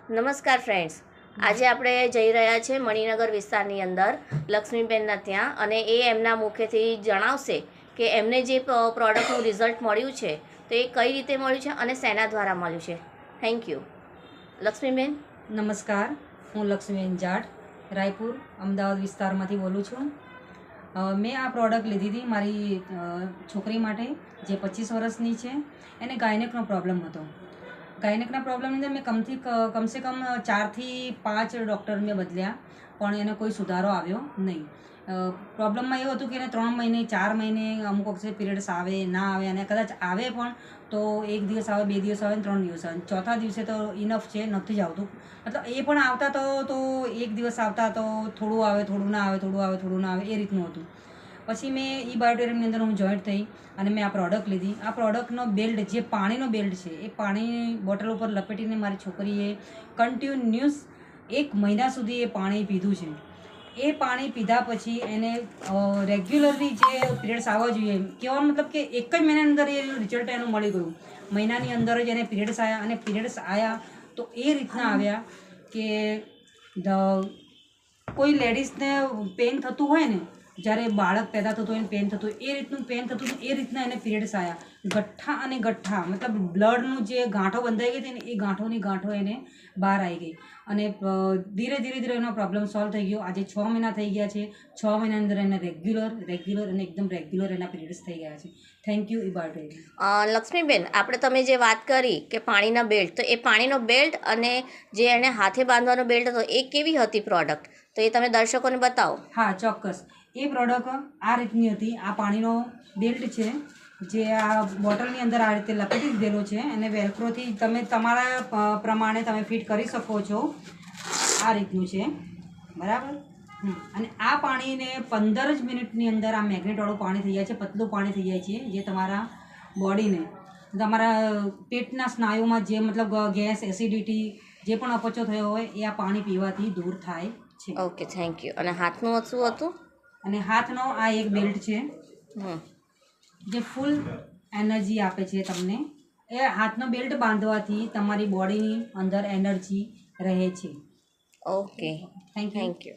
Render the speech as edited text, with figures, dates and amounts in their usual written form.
નમસ્કાર ફ્રેન્ડ્સ, આજે આપણે જઈ રહ્યા છે મણિનગર વિસ્તારની અંદર લક્ષ્મીબેનના ત્યાં, અને એ એમના મુખેથી જણાવશે કે એમને જે પ્રોડક્ટનું રિઝલ્ટ મળ્યું છે તો એ કઈ રીતે મળ્યું છે અને શેના દ્વારા મળ્યું છે. Thank you. લક્ષ્મીબેન. નમસ્કાર, હું લક્ષ્મીબેન જાટ રાયપુર અમદાવાદ વિસ્તારમાંથી બોલું છું. મેં આ પ્રોડક્ટ લીધી હતી મારી છોકરી માટે, જે 25 વર્ષની છે. એને ગાયનેકનો પ્રોબ્લેમ હતો. ગાયનેકના પ્રોબ્લેમની અંદર મેં કમસે કમ 4 થી 5 ડૉક્ટર મેં બદલ્યા, પણ એને કોઈ સુધારો આવ્યો નહીં. પ્રોબ્લેમમાં એવું હતું કે એને 3 મહિને 4 મહિને અમુક વખતે પીરિયડ્સ આવે ના આવે, અને કદાચ આવે પણ તો 1 દિવસ આવે, 2 દિવસ આવે, 3 દિવસ આવે. ચોથા દિવસે તો ઇનફ છે, નથી જ આવતું. મતલબ એ પણ આવતા તો 1 દિવસ આવતા તો થોડું આવે, થોડું ના આવે, થોડું આવે, થોડું ના આવે, એ રીતનું હતું. પછી મેં બાયોટેરિયમની અંદર હું જોઈન્ટ થઈ અને મેં આ પ્રોડક્ટ લીધી. આ પ્રોડક્ટનો બેલ્ટ, જે પાણીનો બેલ્ટ છે, એ પાણીની બોટલ ઉપર લપેટીને મારી છોકરીએ કન્ટિન્યુઅસ 1 મહિના સુધી એ પાણી પીધું છે. એ પાણી પીધા પછી એને રેગ્યુલરલી જે પીરિયડ્સ આવવા જોઈએ, કહેવાનો મતલબ કે 1 જ મહિનાની અંદર એ રિઝલ્ટ એનું મળી ગયું. મહિનાની અંદર જ એને પીરિયડ્સ આવ્યા, અને પીરિયડ્સ આવ્યા તો એ રીતના આવ્યા કે કોઈ લેડીઝને પેઇન થતું હોય ને, જ્યારે બાળક પેદા થતું હોય ને પેન થતું હોય, એ રીતનું પેન થતું હતું, એ રીતના એને પીરિયડ્સ આવ્યા. ગઠ્ઠા અને ગઠ્ઠા, મતલબ બ્લડનું જે ગાંઠો બંધાઈ ગઈ હતી ને, એ ગાંઠોની ગાંઠો એને બહાર આવી ગઈ. અને ધીરે ધીરે એનો પ્રોબ્લેમ સોલ્વ થઈ ગયો. આજે 6 મહિના થઈ ગયા છે. 6 મહિનાની અંદર એને રેગ્યુલર અને એકદમ રેગ્યુલર એના પીરિયડ્સ થઈ ગયા છે. Thank you ઇબાર્ટેરી. લક્ષ્મીબેન, તમે જે વાત કરી કે પાણીના બેલ્ટ, તો એ પાણીનો બેલ્ટ અને જે એને હાથે બાંધવાનો બેલ્ટ હતો, એ કેવી હતી પ્રોડક્ટ? તો એ તમે દર્શકોને બતાવો. હા, ચોક્કસ. એ પ્રોડક્ટ આ રીતની હતી. આ પાણીનો બેલ્ટ છે, જે આ બોટલની અંદર આ રીતે લપેટી દીધેલો છે, અને વેલ્ક્રોથી તમે તમારા પ્રમાણે તમે ફિટ કરી શકો છો. આ રીતનું છે, બરાબર. અને આ પાણીને 15 જ મિનિટની અંદર આ મેગ્નેટવાળું પાણી થઈ જાય છે, પતલું પાણી થઈ જાય છે, જે તમારા બોડીને, તમારા પેટના સ્નાયુમાં જે મતલબ ગેસ, એસિડિટી, જે પણ અપચો થયો હોય, એ આ પાણી પીવાથી દૂર થાય છે. Okay, thank you. અને હાથનું શું હતું? અને હાથનો આ એક બેલ્ટ છે, જે ફૂલ એનર્જી આપે છે તમને. એ હાથનો બેલ્ટ બાંધવાથી તમારી બોડીની અંદર એનર્જી રહે છે. Okay, thank you.